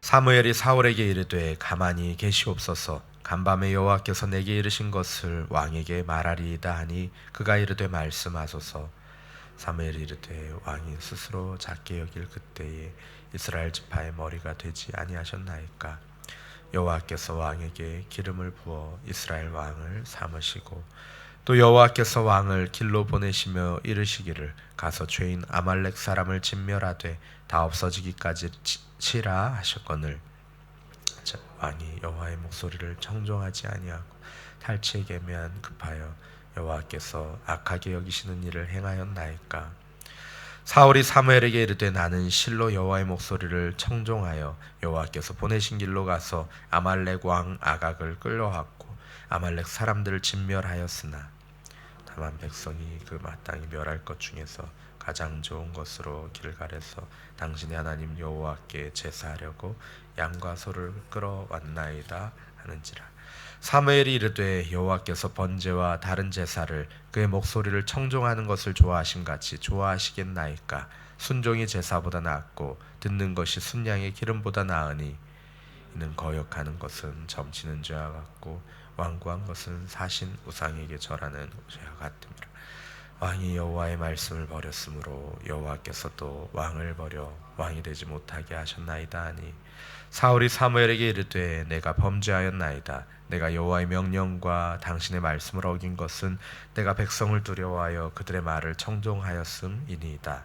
사무엘이 사울에게 이르되 가만히 계시옵소서. 간밤에 여호와께서 내게 이르신 것을 왕에게 말하리이다 하니 그가 이르되 말씀하소서. 사무엘이 이르되 왕이 스스로 작게 여길 그때에 이스라엘 지파의 머리가 되지 아니하셨나이까. 여호와께서 왕에게 기름을 부어 이스라엘 왕을 삼으시고 또 여호와께서 왕을 길로 보내시며 이르시기를 가서 죄인 아말렉 사람을 진멸하되 다 없어지기까지 치라 하셨거늘. 왕이 여호와의 목소리를 청종하지 아니하고 탈취에 계매한 급하여 여호와께서 악하게 여기시는 일을 행하였나이까. 사울이 사무엘에게 이르되 나는 실로 여호와의 목소리를 청종하여 여호와께서 보내신 길로 가서 아말렉 왕 아각을 끌려왔고 아말렉 사람들을 진멸하였으나 다만 백성이 그 마땅히 멸할 것 중에서 가장 좋은 것으로 길갈에서 당신의 하나님 여호와께 제사하려고 양과 소를 끌어왔나이다 하는지라. 사무엘이 이르되 여호와께서 번제와 다른 제사를 그의 목소리를 청종하는 것을 좋아하신 같이 좋아하시겠나이까. 순종이 제사보다 낫고 듣는 것이 순양의 기름보다 나으니 이는 거역하는 것은 점치는 죄와 같고 완고한 것은 사신 우상에게 절하는 죄와 같음이라. 왕이 여호와의 말씀을 버렸으므로 여호와께서 또 왕을 버려 왕이 되지 못하게 하셨나이다 하니 사울이 사무엘에게 이르되 내가 범죄하였나이다. 내가 여호와의 명령과 당신의 말씀을 어긴 것은 내가 백성을 두려워하여 그들의 말을 청종하였음이니이다.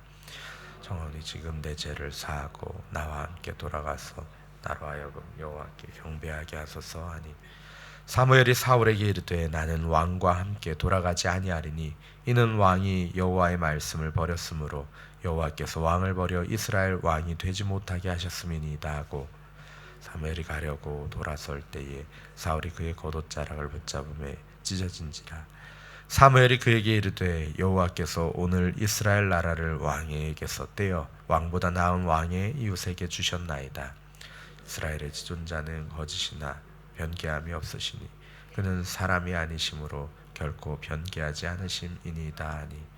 청하오니 지금 내 죄를 사하고 나와 함께 돌아가서 나로 하여금 여호와께 경배하게 하소서 하니 사무엘이 사울에게 이르되 나는 왕과 함께 돌아가지 아니하리니 이는 왕이 여호와의 말씀을 버렸으므로 여호와께서 왕을 버려 이스라엘 왕이 되지 못하게 하셨음이니이다 하고 사무엘이 가려고 돌아설 때에 사울이 그의 겉옷자락을 붙잡음에 찢어진지라. 사무엘이 그에게 이르되 여호와께서 오늘 이스라엘 나라를 왕에게서 떼어 왕보다 나은 왕의 이웃에게 주셨나이다. 이스라엘의 지존자는 거짓이나 변개함이 없으시니 그는 사람이 아니심으로 결코 변개하지 않으심이니이다 하니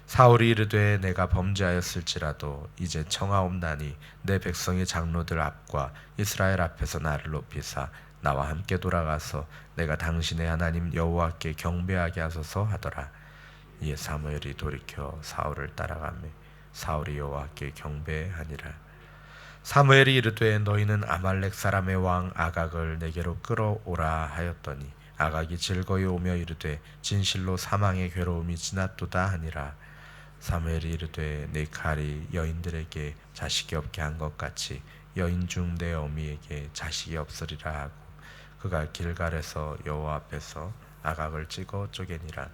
사울이 이르되 내가 범죄하였을지라도 이제 청하옵나니 내 백성의 장로들 앞과 이스라엘 앞에서 나를 높이사 나와 함께 돌아가서 내가 당신의 하나님 여호와께 경배하게 하소서 하더라. 이에 사무엘이 돌이켜 사울을 따라가매 사울이 여호와께 경배하니라. 사무엘이 이르되 너희는 아말렉 사람의 왕 아각을 내게로 끌어오라 하였더니 아각이 즐거이 오며 이르되 진실로 사망의 괴로움이 지났도다 하니라. 사무엘이 이르되 내 칼이 여인들에게 자식이 없게 한 것 같이 여인 중 내 어미에게 자식이 없으리라 하고 그가 길갈에서 여호와 앞에서 아각을 찍어 쪼개니라.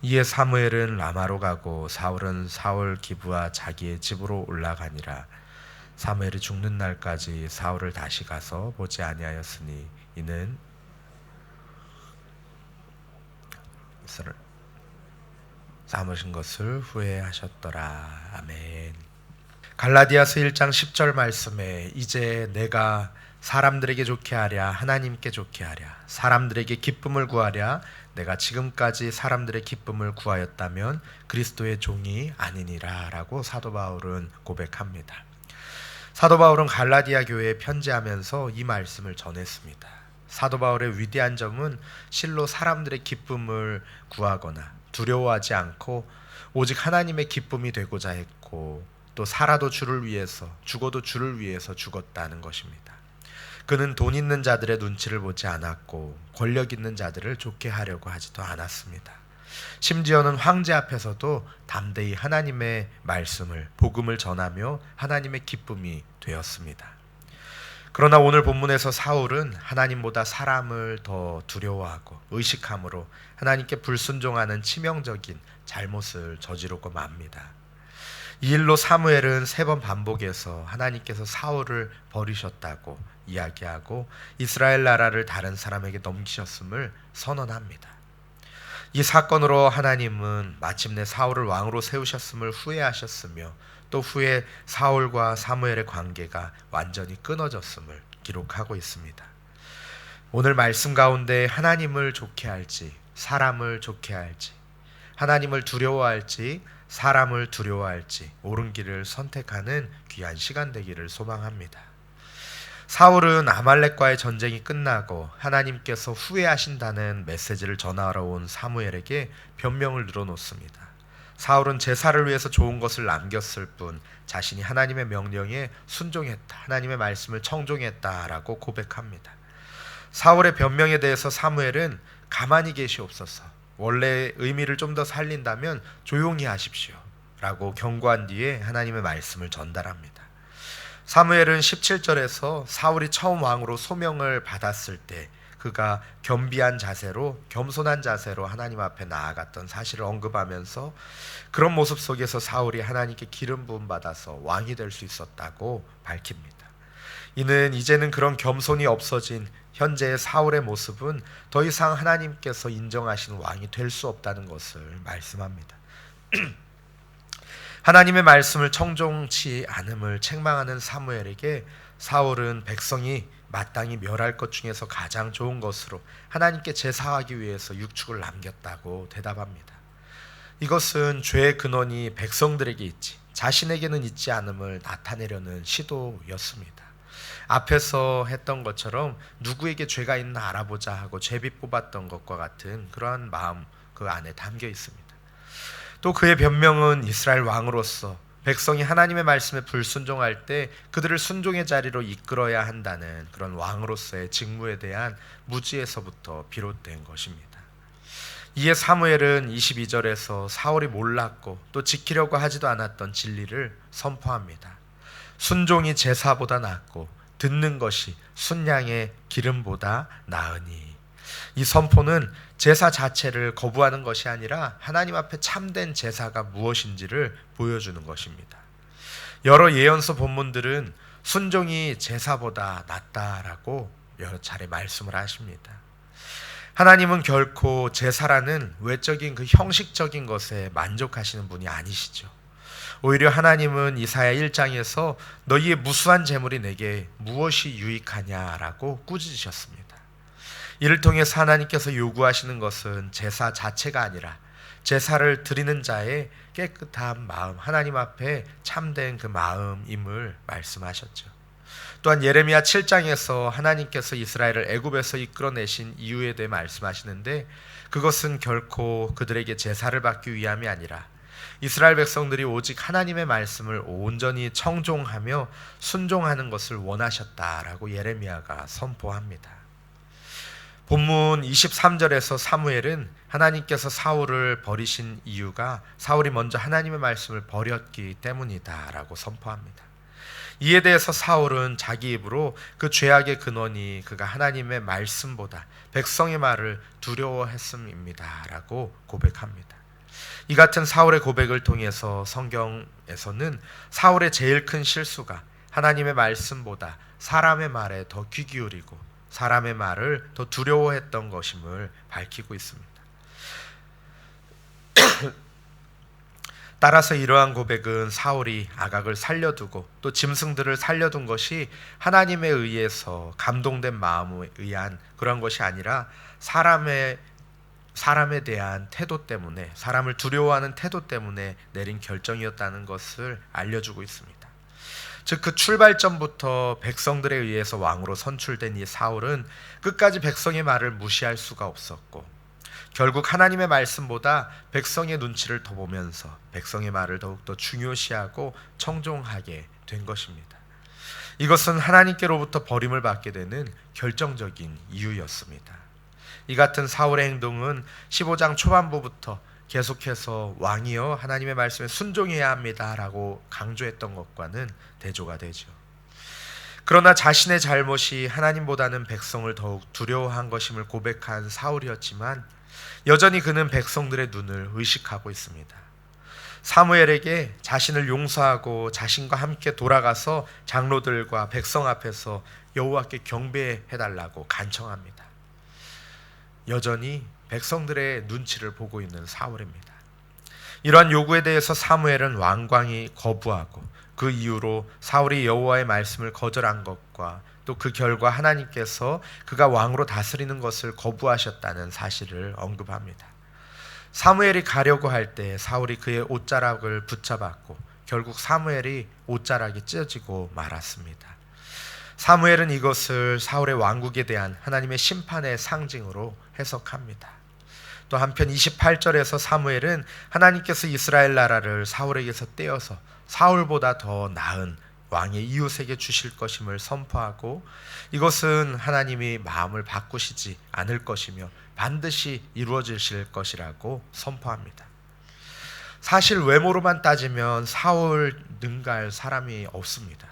이에 사무엘은 라마로 가고 사울은 사울 기브와 자기의 집으로 올라가니라. 사무엘이 죽는 날까지 사울을 다시 가서 보지 아니하였으니 이는 삼으신 것을 후회하셨더라. 아멘. 갈라디아서 1장 10절 말씀에 이제 내가 사람들에게 좋게 하랴 하나님께 좋게 하랴 사람들에게 기쁨을 구하랴 내가 지금까지 사람들의 기쁨을 구하였다면 그리스도의 종이 아니니라 라고 사도 바울은 고백합니다. 사도 바울은 갈라디아 교회에 편지하면서 이 말씀을 전했습니다. 사도 바울의 위대한 점은 실로 사람들의 기쁨을 구하거나 두려워하지 않고 오직 하나님의 기쁨이 되고자 했고 또 살아도 주를 위해서 죽어도 주를 위해서 죽었다는 것입니다. 그는 돈 있는 자들의 눈치를 보지 않았고 권력 있는 자들을 좋게 하려고 하지도 않았습니다. 심지어는 황제 앞에서도 담대히 하나님의 말씀을 복음을 전하며 하나님의 기쁨이 되었습니다. 그러나 오늘 본문에서 사울은 하나님보다 사람을 더 두려워하고 의식함으로 하나님께 불순종하는 치명적인 잘못을 저지르고 맙니다. 이 일로 사무엘은 3번 반복해서 하나님께서 사울을 버리셨다고 이야기하고 이스라엘 나라를 다른 사람에게 넘기셨음을 선언합니다. 이 사건으로 하나님은 마침내 사울을 왕으로 세우셨음을 후회하셨으며 또 후에 사울과 사무엘의 관계가 완전히 끊어졌음을 기록하고 있습니다. 오늘 말씀 가운데 하나님을 좋게 할지 사람을 좋게 할지 하나님을 두려워할지 사람을 두려워할지 옳은 길을 선택하는 귀한 시간 되기를 소망합니다. 사울은 아말렉과의 전쟁이 끝나고 하나님께서 후회하신다는 메시지를 전하러 온 사무엘에게 변명을 늘어놓습니다. 사울은 제사를 위해서 좋은 것을 남겼을 뿐 자신이 하나님의 명령에 순종했다, 하나님의 말씀을 청종했다라고 고백합니다. 사울의 변명에 대해서 사무엘은 가만히 계시옵소서, 원래 의미를 좀 더 살린다면 조용히 하십시오 라고 경고한 뒤에 하나님의 말씀을 전달합니다. 사무엘은 17절에서 사울이 처음 왕으로 소명을 받았을 때 그가 겸비한 자세로, 겸손한 자세로 하나님 앞에 나아갔던 사실을 언급하면서 그런 모습 속에서 사울이 하나님께 기름 부음 받아서 왕이 될 수 있었다고 밝힙니다. 이는 이제는 그런 겸손이 없어진 현재의 사울의 모습은 더 이상 하나님께서 인정하시는 왕이 될 수 없다는 것을 말씀합니다. 하나님의 말씀을 청종치 않음을 책망하는 사무엘에게 사울은 백성이 마땅히 멸할 것 중에서 가장 좋은 것으로 하나님께 제사하기 위해서 육축을 남겼다고 대답합니다. 이것은 죄의 근원이 백성들에게 있지 자신에게는 있지 않음을 나타내려는 시도였습니다. 앞에서 했던 것처럼 누구에게 죄가 있나 알아보자 하고 제비 뽑았던 것과 같은 그러한 마음 그 안에 담겨 있습니다. 또 그의 변명은 이스라엘 왕으로서 백성이 하나님의 말씀에 불순종할 때 그들을 순종의 자리로 이끌어야 한다는 그런 왕으로서의 직무에 대한 무지에서부터 비롯된 것입니다. 이에 사무엘은 22절에서 사울이 몰랐고 또 지키려고 하지도 않았던 진리를 선포합니다. 순종이 제사보다 낫고 듣는 것이 순양의 기름보다 나으니. 이 선포는 제사 자체를 거부하는 것이 아니라 하나님 앞에 참된 제사가 무엇인지를 보여주는 것입니다. 여러 예언서 본문들은 순종이 제사보다 낫다라고 여러 차례 말씀을 하십니다. 하나님은 결코 제사라는 외적인 그 형식적인 것에 만족하시는 분이 아니시죠. 오히려 하나님은 이사야 1장에서 너희의 무수한 재물이 내게 무엇이 유익하냐라고 꾸짖으셨습니다. 이를 통해서 하나님께서 요구하시는 것은 제사 자체가 아니라 제사를 드리는 자의 깨끗한 마음, 하나님 앞에 참된 그 마음임을 말씀하셨죠. 또한 예레미야 7장에서 하나님께서 이스라엘을 애굽에서 이끌어내신 이유에 대해 말씀하시는데 그것은 결코 그들에게 제사를 받기 위함이 아니라 이스라엘 백성들이 오직 하나님의 말씀을 온전히 청종하며 순종하는 것을 원하셨다라고 예레미야가 선포합니다. 본문 23절에서 사무엘은 하나님께서 사울을 버리신 이유가 사울이 먼저 하나님의 말씀을 버렸기 때문이다라고 선포합니다. 이에 대해서 사울은 자기 입으로 그 죄악의 근원이 그가 하나님의 말씀보다 백성의 말을 두려워했음입니다라고 고백합니다. 이 같은 사울의 고백을 통해서 성경에서는 사울의 제일 큰 실수가 하나님의 말씀보다 사람의 말에 더 귀 기울이고 사람의 말을 더 두려워했던 것임을 밝히고 있습니다. 따라서 이러한 고백은 사울이 아각을 살려두고 또 짐승들을 살려둔 것이 하나님에 의해서 감동된 마음에 의한 그런 것이 아니라 사람에 대한 태도 때문에, 사람을 두려워하는 태도 때문에 내린 결정이었다는 것을 알려주고 있습니다. 즉 그 출발점부터 백성들에 의해서 왕으로 선출된 이 사울은 끝까지 백성의 말을 무시할 수가 없었고 결국 하나님의 말씀보다 백성의 눈치를 더 보면서 백성의 말을 더욱더 중요시하고 청종하게 된 것입니다. 이것은 하나님께로부터 버림을 받게 되는 결정적인 이유였습니다. 이 같은 사울의 행동은 15장 초반부부터 계속해서 왕이여 하나님의 말씀에 순종해야 합니다라고 강조했던 것과는 대조가 되죠. 그러나 자신의 잘못이 하나님보다는 백성을 더욱 두려워한 것임을 고백한 사울이었지만 여전히 그는 백성들의 눈을 의식하고 있습니다. 사무엘에게 자신을 용서하고 자신과 함께 돌아가서 장로들과 백성 앞에서 여호와께 경배해달라고 간청합니다. 여전히 백성들의 눈치를 보고 있는 사울입니다. 이러한 요구에 대해서 사무엘은 완강히 거부하고 그 이유로 사울이 여호와의 말씀을 거절한 것과 또 그 결과 하나님께서 그가 왕으로 다스리는 것을 거부하셨다는 사실을 언급합니다. 사무엘이 가려고 할 때 사울이 그의 옷자락을 붙잡았고 결국 사무엘이 옷자락이 찢어지고 말았습니다. 사무엘은 이것을 사울의 왕국에 대한 하나님의 심판의 상징으로 해석합니다. 또 한편 28절에서 사무엘은 하나님께서 이스라엘 나라를 사울에게서 떼어서 사울보다 더 나은 왕의 이웃에게 주실 것임을 선포하고, 이것은 하나님이 마음을 바꾸시지 않을 것이며 반드시 이루어지실 것이라고 선포합니다. 사실 외모로만 따지면 사울 능가할 사람이 없습니다.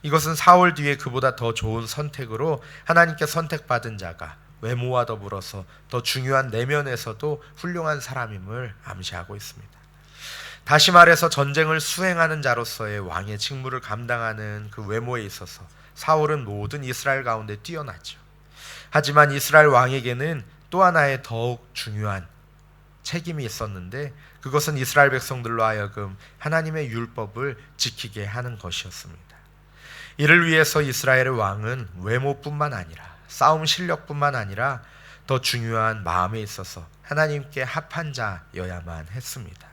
이것은 사울 뒤에 그보다 더 좋은 선택으로 하나님께 선택받은 자가 외모와 더불어서 더 중요한 내면에서도 훌륭한 사람임을 암시하고 있습니다. 다시 말해서 전쟁을 수행하는 자로서의 왕의 직무를 감당하는 그 외모에 있어서 사울은 모든 이스라엘 가운데 뛰어났죠. 하지만 이스라엘 왕에게는 또 하나의 더욱 중요한 책임이 있었는데, 그것은 이스라엘 백성들로 하여금 하나님의 율법을 지키게 하는 것이었습니다. 이를 위해서 이스라엘의 왕은 외모뿐만 아니라 싸움 실력뿐만 아니라 더 중요한 마음에 있어서 하나님께 합한 자여야만 했습니다.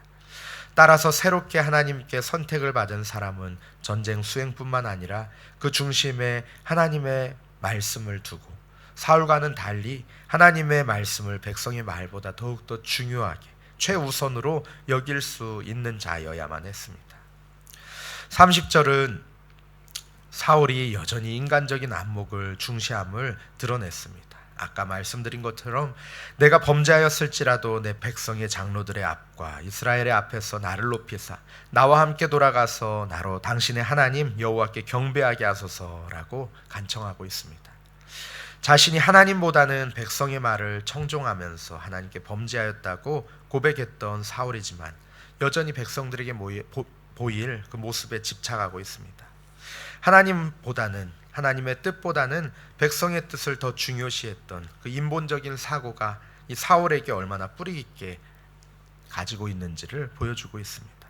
따라서 새롭게 하나님께 선택을 받은 사람은 전쟁 수행뿐만 아니라 그 중심에 하나님의 말씀을 두고 사울과는 달리 하나님의 말씀을 백성의 말보다 더욱더 중요하게 최우선으로 여길 수 있는 자여야만 했습니다. 30절은 사울이 여전히 인간적인 안목을 중시함을 드러냈습니다. 아까 말씀드린 것처럼 내가 범죄하였을지라도 내 백성의 장로들의 앞과 이스라엘의 앞에서 나를 높이사 나와 함께 돌아가서 나로 당신의 하나님 여호와께 경배하게 하소서라고 간청하고 있습니다. 자신이 하나님보다는 백성의 말을 청종하면서 하나님께 범죄하였다고 고백했던 사울이지만 여전히 백성들에게 보일 그 모습에 집착하고 있습니다. 하나님의 뜻보다는 백성의 뜻을 더 중요시했던 그 인본적인 사고가 이 사울에게 얼마나 뿌리 깊게 가지고 있는지를 보여주고 있습니다.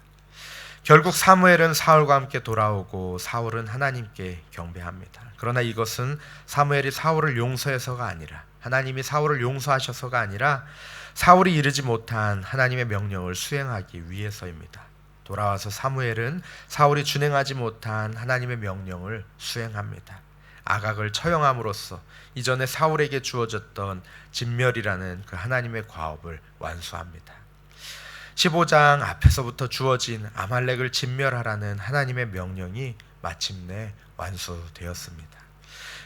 결국 사무엘은 사울과 함께 돌아오고 사울은 하나님께 경배합니다. 그러나 이것은 사무엘이 사울을 용서해서가 아니라, 하나님이 사울을 용서하셔서가 아니라 사울이 이르지 못한 하나님의 명령을 수행하기 위해서입니다. 돌아와서 사무엘은 사울이 준행하지 못한 하나님의 명령을 수행합니다. 아각을 처형함으로써 이전에 사울에게 주어졌던 진멸이라는 그 하나님의 과업을 완수합니다. 15장 앞에서부터 주어진 아말렉을 진멸하라는 하나님의 명령이 마침내 완수되었습니다.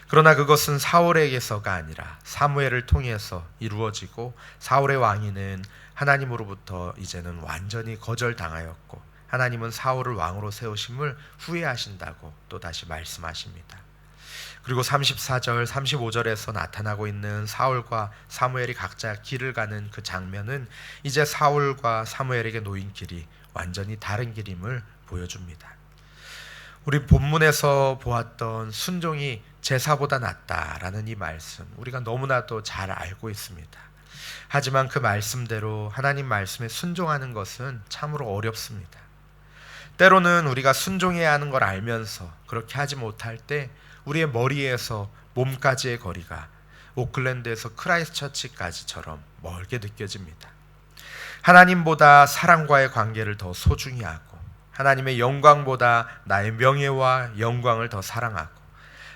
그러나 그것은 사울에게서가 아니라 사무엘을 통해서 이루어지고, 사울의 왕위는 하나님으로부터 이제는 완전히 거절당하였고 하나님은 사울을 왕으로 세우심을 후회하신다고 또다시 말씀하십니다. 그리고 34절, 35절에서 나타나고 있는 사울과 사무엘이 각자 길을 가는 그 장면은 이제 사울과 사무엘에게 놓인 길이 완전히 다른 길임을 보여줍니다. 우리 본문에서 보았던 순종이 제사보다 낫다라는 이 말씀, 우리가 너무나도 잘 알고 있습니다. 하지만 그 말씀대로 하나님 말씀에 순종하는 것은 참으로 어렵습니다. 때로는 우리가 순종해야 하는 걸 알면서 그렇게 하지 못할 때 우리의 머리에서 몸까지의 거리가 오클랜드에서 크라이스트처치까지처럼 멀게 느껴집니다. 하나님보다 사람과의 관계를 더 소중히 하고, 하나님의 영광보다 나의 명예와 영광을 더 사랑하고,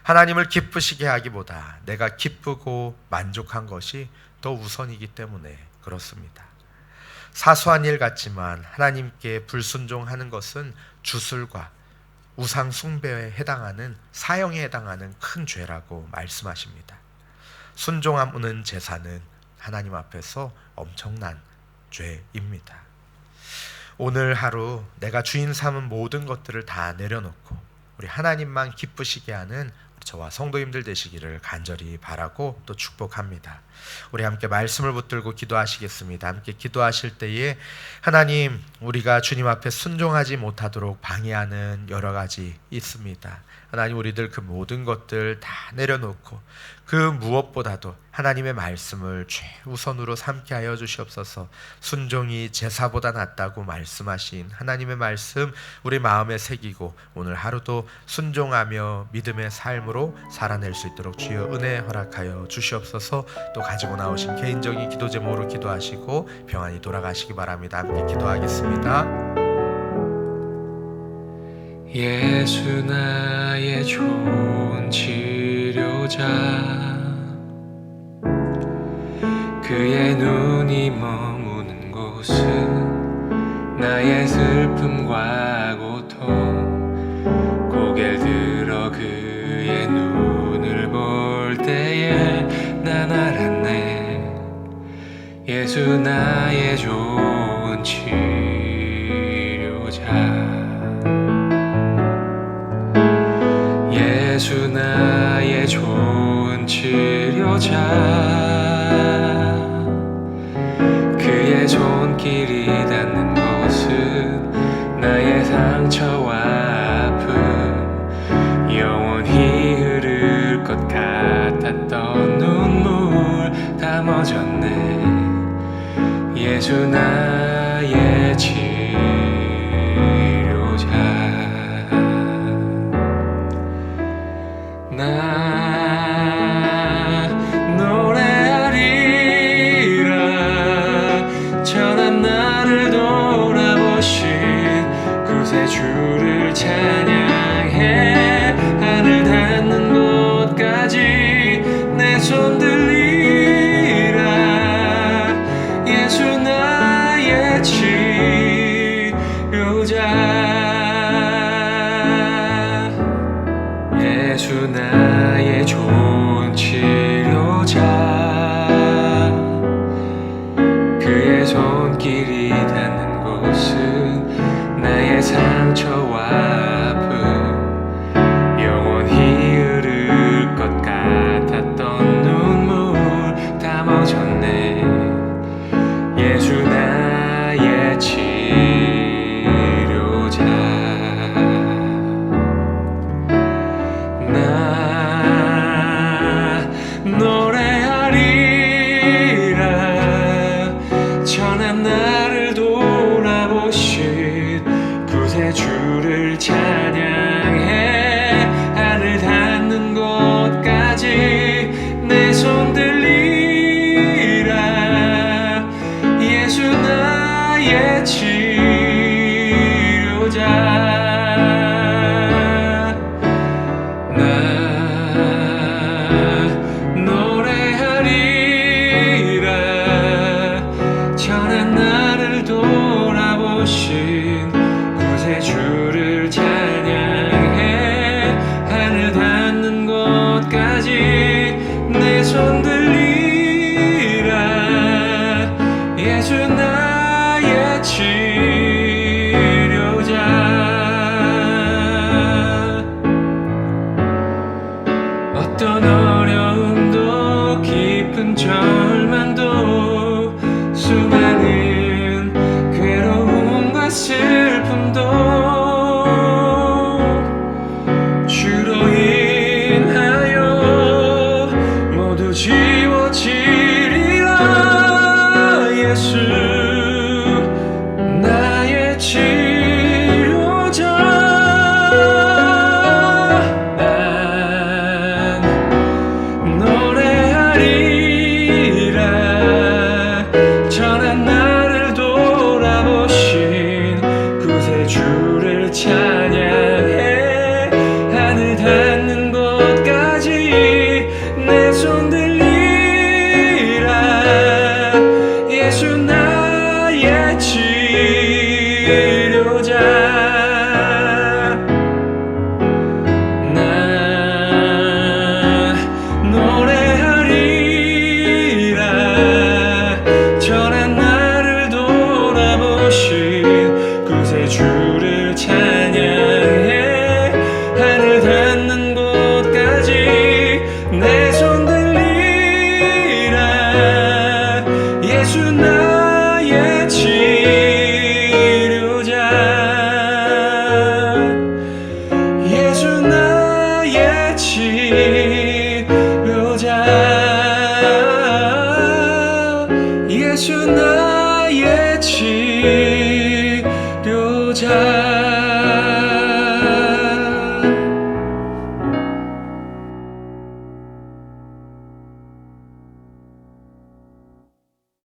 하나님을 기쁘시게 하기보다 내가 기쁘고 만족한 것이 더 우선이기 때문에 그렇습니다. 사소한 일 같지만 하나님께 불순종하는 것은 주술과 우상 숭배에 해당하는, 사형에 해당하는 큰 죄라고 말씀하십니다. 순종하는 제사는 하나님 앞에서 엄청난 죄입니다. 오늘 하루 내가 주인 삼은 모든 것들을 다 내려놓고 우리 하나님만 기쁘시게 하는 저와 성도님들 되시기를 간절히 바라고 또 축복합니다. 우리 함께 말씀을 붙들고 기도하시겠습니다. 함께 기도하실 때에 하나님, 우리가 주님 앞에 순종하지 못하도록 방해하는 여러 가지 있습니다. 하나님, 우리들 그 모든 것들 다 내려놓고 그 무엇보다도 하나님의 말씀을 최우선으로 삼게 하여 주시옵소서. 순종이 제사보다 낫다고 말씀하신 하나님의 말씀 우리 마음에 새기고 오늘 하루도 순종하며 믿음의 삶으로 살아낼 수 있도록 주여 은혜 허락하여 주시옵소서. 또 가지고 나오신 개인적인 기도 제목으로 기도하시고 평안히 돌아가시기 바랍니다. 함께 기도하겠습니다. 예수 나의 좋은 치료자, 그의 눈이 머무는 곳은 나의 슬픔과 고통, 고개를 들어 그의 눈을 볼 때에 난 알았네. 예수 나의 좋은 치료자, 예수 나의 좋은 치료자, 그의 손길이 닿는 곳은 나의 상처와 아픔, 영원히 흐를 것 같았던 눈물 다 멎었네. 예수 나의 치료자. 나 노래하리라. 전한 나를 돌아보신 구세주를 찬양해. 하늘 닿는 곳까지 내 손 들리라. 예수 나의 치료자. 예수 나의 좋은 치료자, 그의 손길이 닿는 곳은 나의 상처와 아픔, 영원히 흐를 것 같았던 눈물 다 멎었네. 예수 나의 치료자. 나 노래하리라. 전한 나를 돌아보신 구세주를 찬양해. 하늘 닿는 곳까지 내 손 들리라. 예수 나의 치료자. 전한 나를 돌아보신 구세주를 찬양해. 하늘 닿는 곳까지 내 손 들리라. 예수 나의 치료자. 어떤 어려움도 깊은 절망도 수많은 괴로움과 슬픔도 주로 인하여 모두 지워지리라. 예수 나의 치료자. 난 노래하리라. 전한 나를 돌아보신 구세주를 찬양해. 하늘 닿는 곳까지 내 손 들리라. 예수 나의 치료자. 나 노래하리라. 전한 나를 돌아보신 구세주를 찬양해. 하늘 닿는 곳까지 내 손 들리라. 예수 나의 치료자. 예수 나의 치료자. 예수 나의 치료자.